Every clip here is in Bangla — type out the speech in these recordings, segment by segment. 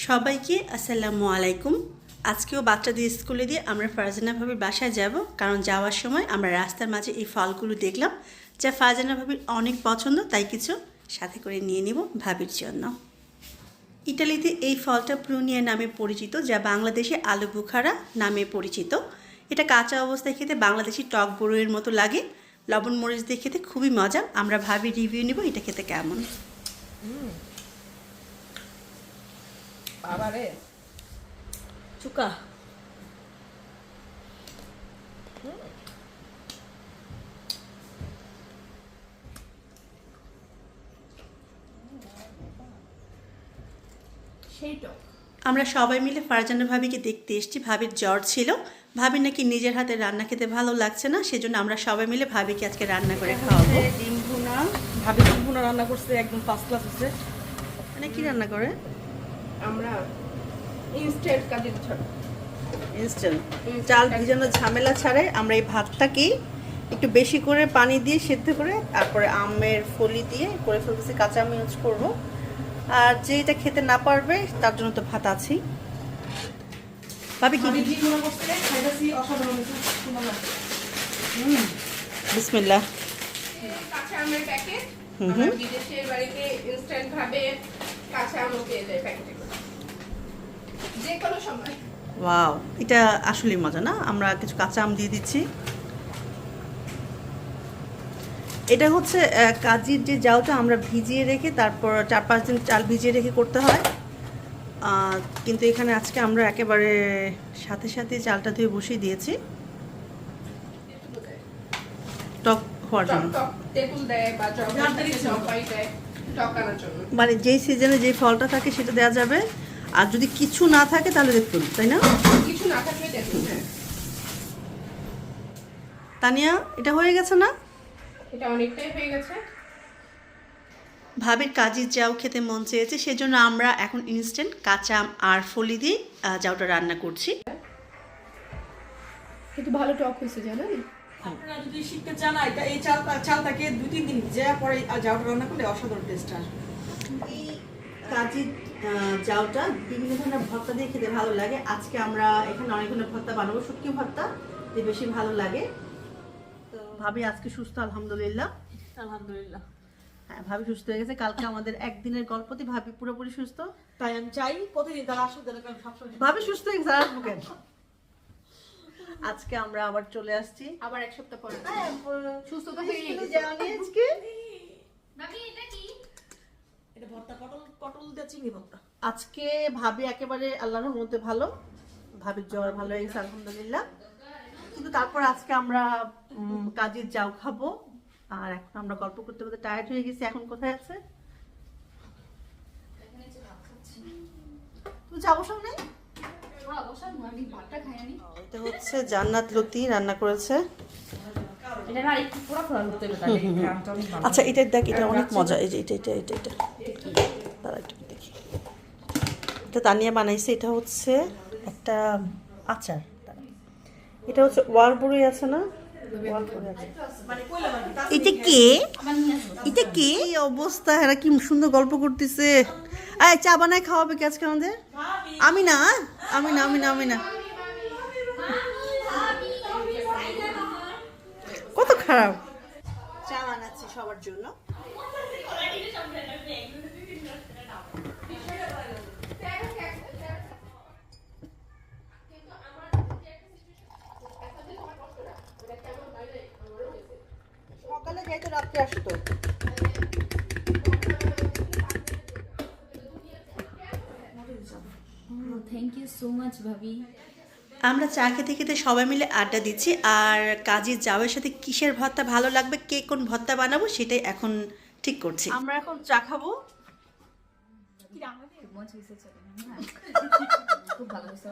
সবাইকে আসসালামু আলাইকুম। আজকেও বাচ্চাদের স্কুলে দিয়ে আমরা ফারজানা ভাবির বাসায় যাব, কারণ যাওয়ার সময় আমরা রাস্তার মাঝে এই ফলগুলো দেখলাম যা ফারজানা ভাবির অনেক পছন্দ, তাই কিছু সাথে করে নিয়ে নেব ভাবির জন্য। ইটালিতে এই ফলটা প্রুনিয়া নামে পরিচিত, যা বাংলাদেশে আলু বুখারা নামে পরিচিত। এটা কাঁচা অবস্থায় খেতে বাংলাদেশি টক বড়ইয়ের মতো লাগে, লবণ মরিচ দিয়ে খেতে খুবই মজা। আমরা ভাবি রিভিউ নেব এটা খেতে কেমন। বাবারে চুকা সেই টক। আমরা সবাই মিলে ফারজানা ভাবিকে দেখতে এসেছি। ভাবির জ্বর ছিল, ভাবি নাকি নিজের হাতে রান্না খেতে ভালো লাগছে না, সেজন্য আমরা সবাই মিলে ভাবিকে আজকে রান্না করে খাওয়াবো। ডিম ভুনা, ভাবি ডিম ভুনা রান্না করছে, একদম ফার্স্ট ক্লাস হচ্ছে। মানে কি রান্না করে? আমরা ইনস্ট্যান্ট কাজের ছাড়া ইনস্ট্যান্ট চাল ভিজানোর ঝামেলা ছাড়াই আমরা এই ভাতটাকেই একটু বেশি করে পানি দিয়ে সিদ্ধ করে তারপরে আমের ফলি দিয়ে করে ফেলতেছি। কাঁচা আম ইউজ করবো, আর যে এটা খেতে না পারবে তার জন্য তো ভাত আছেই। ভাবি কি ডিম ভুনা করছে, খাইতেছি, অসাধারণ হয়েছে। বিসমিল্লাহ। কাঁচা আমের প্যাকেট, আমরা বিদেশের বাড়িতে ইনস্ট্যান্ট ভাবে কাঁচা আম পেয়ে যায় প্যাকেটে করে, যে কোনো সময়। ওয়াও, এটা আসলেই মজা না? আমরা কিছু কাঁচা আম দিয়ে দিচ্ছি। এটা হচ্ছে কাজির যে জাউটা আমরা ভিজিয়ে রেখে তারপর 4-5 দিন চাল ভিজিয়ে রেখে করতে হয়, কিন্তু এখানে আজকে আমরা একেবারে সাথে সাথে চালটা ধুয়ে বসিয়ে দিয়েছি টক হওয়ার জন্য। তেঁতুল দেয় বা জলপাই দেয় টক আনার জন্য। মানে যেই সিজনে যে ফলটা থাকে সেটা দেওয়া যাবে, আর যদি কিছু না থাকে তাহলে দেখুন, তাই না? কিছু না থাকলে তেঁতুল দেয়। তানিয়া, এটা হয়ে গেছে না? এটা অনেকটাই হয়ে গেছে। ভাবির কাজির জাউ খেতে মন চেয়েছে, সেজন্য আমরা এখন ইনস্ট্যান্ট কাঁচা আম আর ফলি দিয়ে জাউটা রান্না করছি। কিন্তু ভালো টক হয়েছে, জানেন? আপনারা যদি শিখতে চান, এটা এই চালটাকে 2-3 দিন ভিজে পরে জাউটা রান্না করলে অসাধারণ টেস্ট আসবে। এই কাজির জাউটা বিভিন্ন ধরনের ভর্তা দিয়ে খেতে ভালো লাগে। আজকে আমরা এখানে অনেক ধরনের ভর্তা বানাবো, শুটকি ভর্তা দিয়ে বেশি ভালো লাগে। তো ভাবি আজকে সুস্থ, আলহামদুলিল্লাহ। আলহামদুলিল্লাহ, হ্যাঁ, ভাবি সুস্থ হয়ে গেছে। কালকে আমাদের একদিনের গল্পতে ভাবি পুরোপুরি সুস্থ। তাই আমি চাই প্রতিদিন তারা আসুক, যেন আমি সবসময় ভাবি সুস্থ হয়ে গেছে, আর আসবো কেন? আজকে আমরা আবার চলে আসছি, আবার এক সপ্তাহ পরে সুস্থতা হয়ে যাওনি আজকে। এটা ভর্তা, পটল দিয়ে চিংড়ি ভর্তা। আজকে ভাবি একেবারে আল্লাহর রহমতে ভালো, ভাবির জ্বর ভালো হয়ে গেছে আলহামদুলিল্লাহ। কিন্তু তারপর আজকে আমরা কাজের জাউ খাবো, আর এখন আমরা গল্প করতে করতে টায়ার্ড হয়ে গেছি। এখন কোথায় আছে? তুমি যাবো সামনে? এটা হচ্ছে জান্নাত লতি রান্না করেছে। আচ্ছা, এটা দেখ, এটা অনেক মজা। এই যে এটা দাঁড়া একটু দেখি। এটা তানিয়া বানাইছে। এটা হচ্ছে একটা আচার। এটা হচ্ছে ওয়ালবুড়ি আছে না? এটা কে? এটা কে? এই অবস্থা, এরা কি সুন্দর গল্প করতেছে। এই চা বানায় খাওয়াবে কে আজকে আমাদের? আমি না। কত খারাপ। চা বানাচ্ছি সবার জন্য। সকালে যাইতো, রাত্রে আসতো। থ্যাংক ইউ সো মাচ ভাবি। আমরা চা খেতে খেতে সবাই মিলে আড্ডা দিচ্ছি, আর কাজের জাউয়ের সাথে কিসের ভর্তা ভালো লাগবে, কে কোন ভর্তা বানাবো সেটাই এখন ঠিক করছি। আমরা এখন চা খাবো। খুব ভালো হয়েছে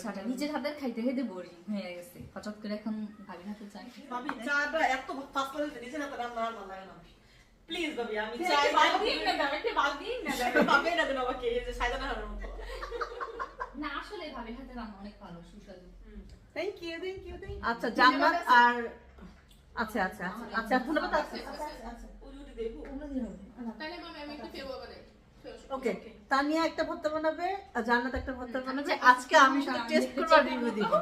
ছাটা, নিজের হাতের খাইতে খাইতে বোরিং হয়ে গেছে, হঠাৎ করে এখন ভাবি হাতে চাই। ভাবি চাটা এত ফাস্ট করে নিজের হাতে রান্না আর ভালো লাগে না। প্লিজ ভাবি, আমি চাই বালতি না দাও, একটা বালতি না দাও। ভাবি না দেন আমাকে, এই যে সাইদানা হারার মতো। না আসলে ভাবি হাতে রান্না অনেক ভালো, সুস্বাদু। Thank you. আচ্ছা, জান্নাত আর আচ্ছা ধন্যবাদ। আচ্ছা তাহলে মামি আমি একটু ফেরবো। ওকে। তানিয়া একটা ভর্তা বানাবে আর জান্নাত একটা ভর্তা বানাবে। আজকে আমি শুধু টেস্ট করব আর রিভিউ দিব।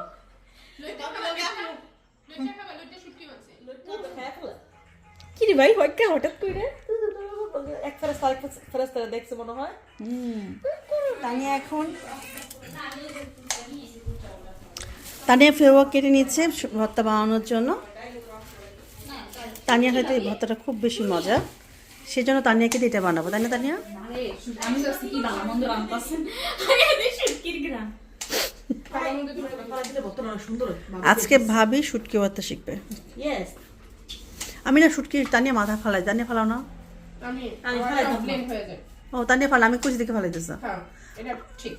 কি রে ভাই হইকা হঠাৎ কইরে এক ফেরেস্তা দেখছে মনে হয়। তানিয়া এখন তানিয়া ফেরোয়া কেটে নিচ্ছে ভর্তা বানানোর জন্য। তানিয়ার হয়তো এই ভর্তাটা খুব বেশি মজা, সেজন্য তানিয়াকে দিয়ে এটা বানাবো, তাই না তানিয়া? আমি জাস্ট কি ভালো মন্দ রান্তাছেন শুটকির গ্রাম সুন্দর আজকে ভাবি শুটকি ভর্তা শিখবে। ইয়েস আমি না শুটকি তানিয়া মাথা ফালাই, তানিয়া ফালাও না। আমি ফেলাই দেব। প্রবলেম হয়ে যায়। ও তানিয়া ফালা, আমি কুচি দেখে ফালাইতেছ। হ্যাঁ এটা ঠিক।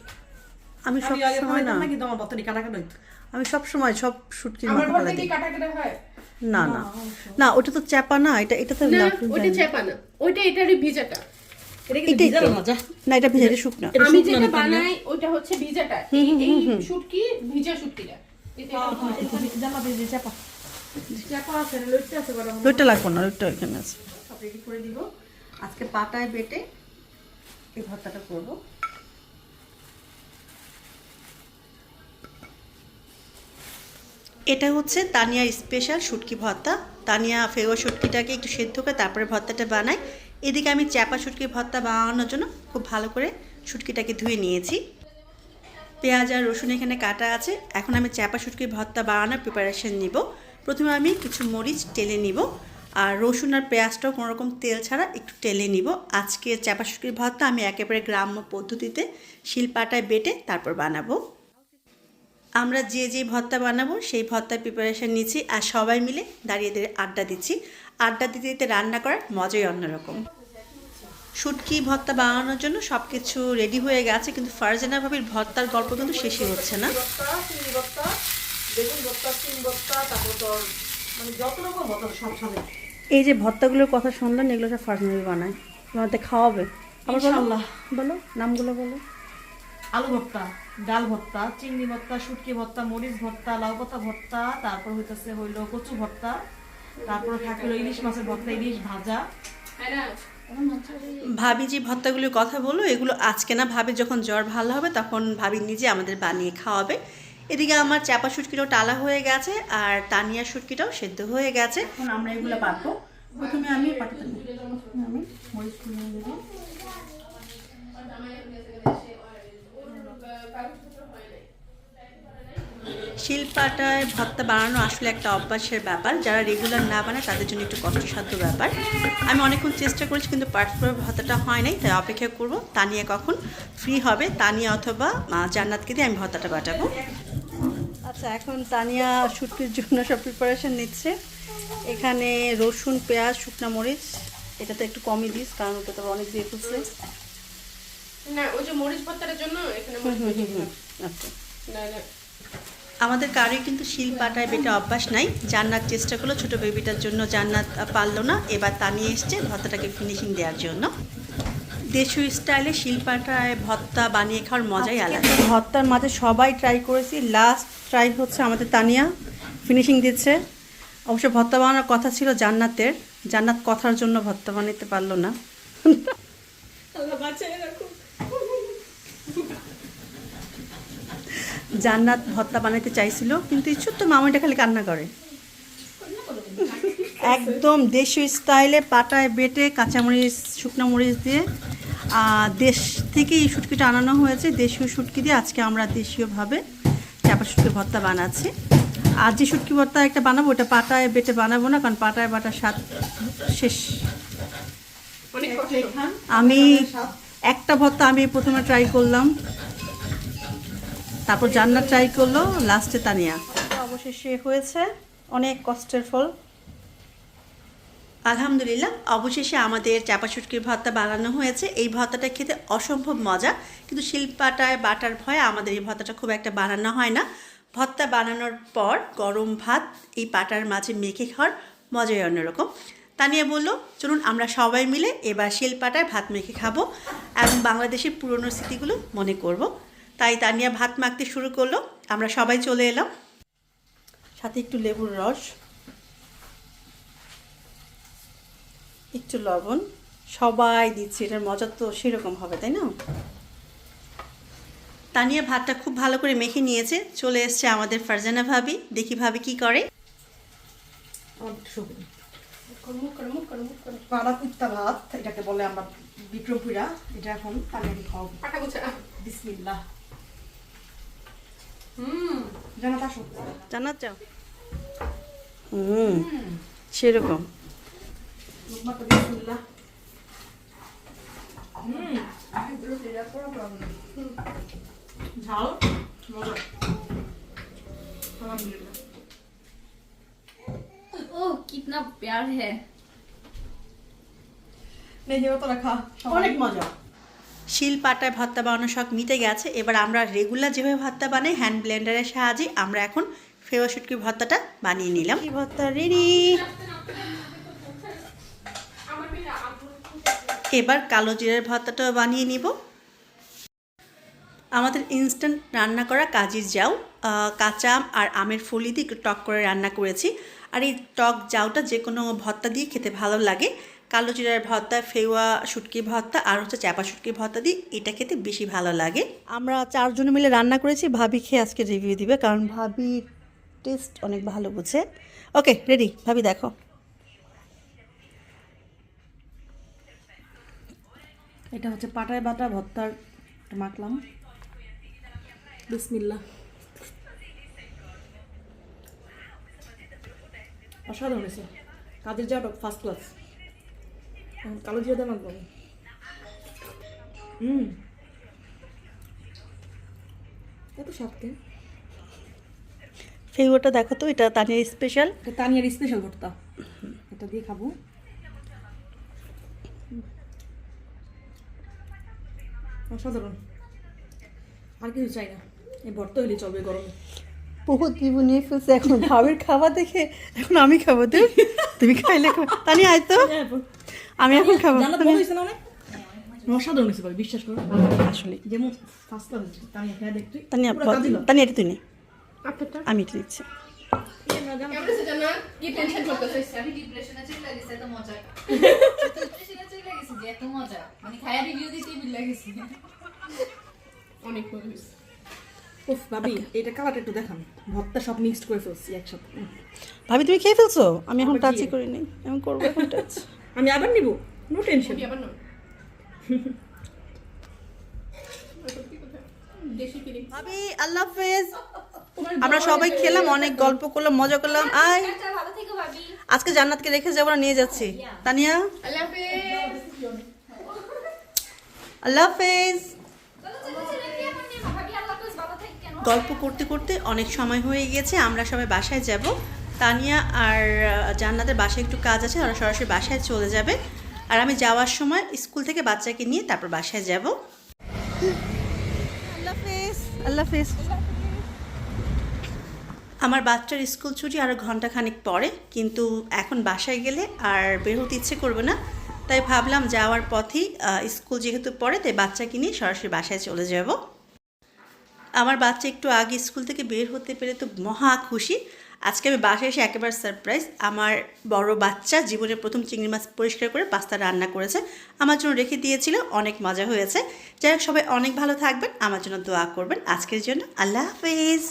আমি সব সময় না, কিন্তু আমার বর্তমানে কাটাকাটা হইতো। আমি সব সময় সব শুটকির আমার মাথা বলতে ফালাই কি দিই। কাটা কাটা হয়? না না না, ওটা তো চাপা না, এটা তো না লাফ- ওইটা চাপা না, ওইটা এটারই ভিজাটা। এটা কিন্তু এটাই ভিজানো তো। না, যা। না এটা ভিজা, এটা শুকনা। এটা আমি শুকনো যেটা না, তানিয়া। বানাই ওইটা হচ্ছে ভিজাটা। এই শুটকি ভিজা শুটকিটা। এটা জামা দিয়ে চাপা চাপা আছে, লইতে আছে বড়। লোটটা লাগবে না, লোটটা ওইখানে আছে। সব রেডি করে দিব। আজকে পাটায় বেটে এই ভর্তাটা করব। এটা হচ্ছে তানিয়ার স্পেশাল শুটকি ভর্তা। তানিয়া ফেরোয়া শুটকিটাকে একটু সেদ্ধ করে তারপরে ভর্তাটা বানায়। এদিকে আমি চাপা শুটকি ভর্তা বানানোর জন্য খুব ভালো করে শুটকিটাকে ধুয়ে নিয়েছি। পেঁয়াজ আর রসুন এখানে কাটা আছে। এখন আমি চাপা শুটকির ভর্তা বানানোর প্রিপারেশন নিব। প্রথমে আমি কিছু মরিচ টেলে নিব, আর রসুন আর পেঁয়াজটাও কোনো রকম তেল ছাড়া একটু টেলে নিব। আজকে চাপা শুটকির ভর্তা আমি একেবারে গ্রাম্য পদ্ধতিতে শিলপাটায় বেটে তারপর বানাবো। আমরা যে যে ভর্তা বানাবো সেই ভর্তার প্রিপারেশন নিচ্ছি, আর সবাই মিলে দাঁড়িয়ে দাঁড়িয়ে আড্ডা দিচ্ছি। আড্ডা দিতে দিতে রান্না করার মজাই অন্যরকম। শুটকি ভর্তা বানানোর জন্য সব কিছু রেডি হয়ে গেছে, কিন্তু ফারজানা ভাবির ভর্তার গল্প কিন্তু শেষই হচ্ছে না। ভর্তা, চিংড়ি ভর্তা, বেগুন ভর্তা, সিম ভর্তা, তারপর তোর মানে যত রকম ভর্তা সব সাথে। এই যে ভর্তাগুলোর কথা শুনলেন, এগুলো সব ফারজানা বানায়, তোমাদের খাওয়াবে। আবার বলো, ইনশাআল্লাহ। বলো নামগুলো বলো। আলু ভর্তা, ডাল ভর্তা, চিংড়ি ভর্তা, শুটকি ভর্তা, মরিচ ভর্তা, লাউ পাতা ভর্তা, তারপর হইলো কচু ভর্তা, তারপর থাকলো ইলিশ মাছের ভর্তা, ইলিশ ভাজা। ভাবি যে ভর্তাগুলোর কথা বলো, এগুলো আজকে না, ভাবি যখন জ্বর ভালো হবে তখন ভাবি নিজে আমাদের বানিয়ে খাওয়াবে। এদিকে আমার চাপা শুটকিটাও টালা হয়ে গেছে, আর তানিয়ার শুটকিটাও সেদ্ধ হয়ে গেছে। এখন আমরা এগুলো পাতবো। প্রথমে আমি পাঠাতে আমি মরিচ নিয়ে নেব। শিলপাটায় ভর্তা বানানো আসলে একটা অভ্যাসের ব্যাপার। যারা রেগুলার না বানায় তাদের জন্য একটু কষ্টসাধ্য ব্যাপার। আমি অনেকক্ষণ চেষ্টা করেছি, কিন্তু পারফেক্ট ভর্তাটা হয় নাই, তাই অপেক্ষা করব তানিয়া কখন ফ্রি হবে। তানিয়া অথবা জান্নাতকে দিয়ে আমি ভর্তাটা বাটাবো। আচ্ছা, এখন তানিয়া শুটকির জন্য সব প্রিপারেশন নিচ্ছে। এখানে রসুন, পেঁয়াজ, শুকনা মরিচ, এটাতে একটু কমই দিস কারণ ওটা তো অনেক দিয়ে ফেলছে। না ওই যে মরিচ ভর্তার জন্য এখানে মরিচ ভর্তা দিলাম। আচ্ছা, না না আমাদের কারোই কিন্তু শিলপাটায় বেটে অভ্যাস নাই। জান্নাত চেষ্টা করলো ছোটো বেবিটার জন্য, জান্নাত পারলো না। এবার তানিয়ে এসছে ভর্তাটাকে ফিনিশিং দেওয়ার জন্য। দেশীয় স্টাইলে শিলপাটায় ভর্তা বানিয়ে খাওয়ার মজাই আলাদা। ভর্তার মাঝে সবাই ট্রাই করেছি, লাস্ট ট্রাই হচ্ছে আমাদের তানিয়া, ফিনিশিং দিচ্ছে। অবশ্য ভর্তা বানানোর কথা ছিল জান্নাতের, জান্নাত কথার জন্য ভর্তা বানাতে পারলো না। আল্লাহ বাঁচায় রাখো। জান্নাত ভর্তা বানাতে চাইছিল, কিন্তু এই ছোট্ট মামুনিটা খালি কান্না করে। একদম দেশীয় স্টাইলে পাটায় বেটে কাঁচামরিচ, শুকনো মরিচ দিয়ে দেশ থেকে এই শুটকিটা আনানো হয়েছে। দেশীয় শুটকি দিয়ে আজকে আমরা দেশীয়ভাবে চাপা শুটকি ভর্তা বানাচ্ছি। আর যে শুটকি ভর্তা একটা বানাবো, ওটা পাটায় বেটে বানাবো না, কারণ পাটায় বাটার স্বাদ শেষ। অনেক কষ্ট। আমি একটা ভর্তা আমি প্রথমে ট্রাই করলাম, তারপর জান্নাত ট্রাই করলো, লাস্টে তানিয়া। অবশেষে হয়েছে, অনেক কষ্টের ফল। আলহামদুলিল্লাহ, অবশেষে আমাদের চাপা শুটকির ভর্তা বানানো হয়েছে। এই ভর্তাটা খেতে অসম্ভব মজা, কিন্তু শিলপাটায় বাটার ভয়ে আমাদের এই ভর্তাটা খুব একটা বানানো হয় না। ভর্তা বানানোর পর গরম ভাত এই পাটার মাঝে মেখে খাওয়ার মজাই অন্যরকম। তানিয়া বলল, চলুন আমরা সবাই মিলে এবার শিলপাটায় ভাত মেখে খাবো এবং বাংলাদেশের পুরনো স্মৃতিগুলো মনে করব। তাই তানিয়া ভাত মাখতে শুরু করলো, আমরা সবাই চলে এলাম। সাথে একটু লেবুর রস, একটু লবণ, সবাই দিচ্ছি। এটার মজা তো সেরকম হবে, তাই না? তানিয়া ভাতটা খুব ভালো করে মেখে নিয়েছে, চলে এসছে আমাদের ফারজানা ভাবি। দেখি ভাবি কি করে। পাড়া কুত্তা ভাত এটাকে বলে আমরা বিক্রমপুরা। এটা এখন তানিয়াকে খাওয়াবো। পাটা গুছা। বিসমিল্লাহ। জানাত আসো। জানাত যাও। সেরকম। লোকমাত্র বিসমিল্লাহ। ঝাল মজা। আলহামদুলিল্লাহ। ओह कितना प्यार है। নেহিও তো রাখা অনেক মজা। শিল পাটায় ভর্তা বানানোর শখ মিটে গেছে। এবার আমরা রেগুলার যেভাবে ভর্তা বানাই হ্যান্ড ব্লেন্ডারের সাহায্যে আমরা এখন ফেওয়া শুটকির ভর্তাটা বানিয়ে নিলাম। এই ভর্তা রেডি। এবার কালো জিরার ভর্তাটাও বানিয়ে নিব। আমাদের ইনস্ট্যান্ট রান্না করা কাজির জাউ, কাঁচা আম আর আমের ফলি দিয়ে একটু টক করে রান্না করেছি। আর এই টক জাউটা যে কোনো ভর্তা দিয়ে খেতে ভালো লাগে। কালো জিরার ভর্তা, ফেওয়া শুটকি ভর্তা আর হচ্ছে চাপা শুটকি ভর্তা দিয়ে এটা খেতে বেশি ভালো লাগে। আমরা 4 জন মিলে রান্না করেছি। ভাবি খেয়ে আজকে রিভিউ দিবে, কারণ ভাবি টেস্ট অনেক ভালো বুঝে। ওকে রেডি, ভাবি দেখো। এটা হচ্ছে পাটায় বাটা ভর্তার মাখলাম। বিসমিল্লাহ। অসাধারণ হয়েছে। কাজের যাওয়াটা ফার্স্ট ক্লাস। কালো জিরা দিয়ে মাখবো। এত স্বাদকে। ফেওয়াটা দেখো তো, এটা তানিয়ার স্পেশাল। এটা তানিয়ার স্পেশাল ভর্তা। এটা দিয়ে খাবো। অসাধারণ। আর কিছু চাই না, এই ভর্তা হলে চলবে গরমে। বহুত জীবন নিয়ে ফেলছে এখন ভাবির খাবার দেখে। এখন আমি খাবো, তুমি খাইলে তানিয়া আয় তো, আমি এখন খাবো। জান্নাত ভালো হয়েছে না অনেক? অসাধারণ হয়েছে ভাই, বিশ্বাস করো। আসলে যেমন ফার্স্ট ক্লাস হয়েছে। তানিয়া খেয়ে দেখতে তানিয়া তানিয়া এটা তুই নে, আমি এটা দিচ্ছি। কেমন আছে জান্নাত? কি টেনশন করতেছিস? আমি ডিপ্রেশনে চলে গেছে এত মজা। ডিপ্রেশনে চলে গেছে যে এত মজা, মানে খায়া রিভিউ দিতেই বিল লাগেছে। অনেক মজা হয়েছে। উফ ভাবি, এটা কালারটা একটু দেখান। ভর্তা সব মিক্সড করে ফেলছি একসাথে। ভাবি তুমি খেয়ে ফেলছো? আমি এখন আবার টাচই কি? করিনি, আমি করবো এখন টাচ। আমি আবার নিব, নো টেনশন। কি আবার না? দেশি ফিলিং। ভাবি আল্লাহ হাফেজ। আমরা সবাই খেলাম, অনেক গল্প করলাম, মজা করলাম। আয় আচ্ছা ভালো থেকো ভাবি। আজকে জান্নাতকে রেখে যাবো না, নিয়ে যাচ্ছি। তানিয়া আল্লাহ হাফেজ। আল্লাহ হাফেজ। চলো চলো চলো কি এখন নেমা ভাবি আল্লাহ হাফেজ ভালো থেকো কেন। গল্প করতে করতে অনেক সময় হয়ে গেছে, আমরা সবাই বাসায় যাব। তানিয়া আর জান্নাতের বাসায় একটু কাজ আছে, ওরা সরাসরি বাসায় চলে যাবে। আর আমি যাওয়ার সময় স্কুল থেকে বাচ্চাকে নিয়ে তারপর বাসায় যাব। আল্লাহ হাফেজ। আল্লাহ হাফেজ। আমার বাচ্চার স্কুল ছুটি আরও ঘন্টাখানেক পরে, কিন্তু এখন বাসায় গেলে আর বের হতে ইচ্ছে করবে না। তাই ভাবলাম যাওয়ার পথেই স্কুল যেহেতু পড়ে, তাই বাচ্চাকে নিয়ে সরাসরি বাসায় চলে যাব। আমার বাচ্চা একটু আগে স্কুল থেকে বের হতে পেরে তো মহা খুশি। আজকে আমি বাসায় এসে একেবারে সারপ্রাইজ। আমার বড় বাচ্চা জীবনের প্রথম চিংড়ি মাছ পরিষ্কার করে পাস্তা রান্না করেছে, আমার জন্য রেখে দিয়েছিল। অনেক মজা হয়েছে। যাই হোক, সবাই অনেক ভালো থাকবেন, আমার জন্য দোয়া করবেন। আজকের জন্য আল্লাহ হাফেজ।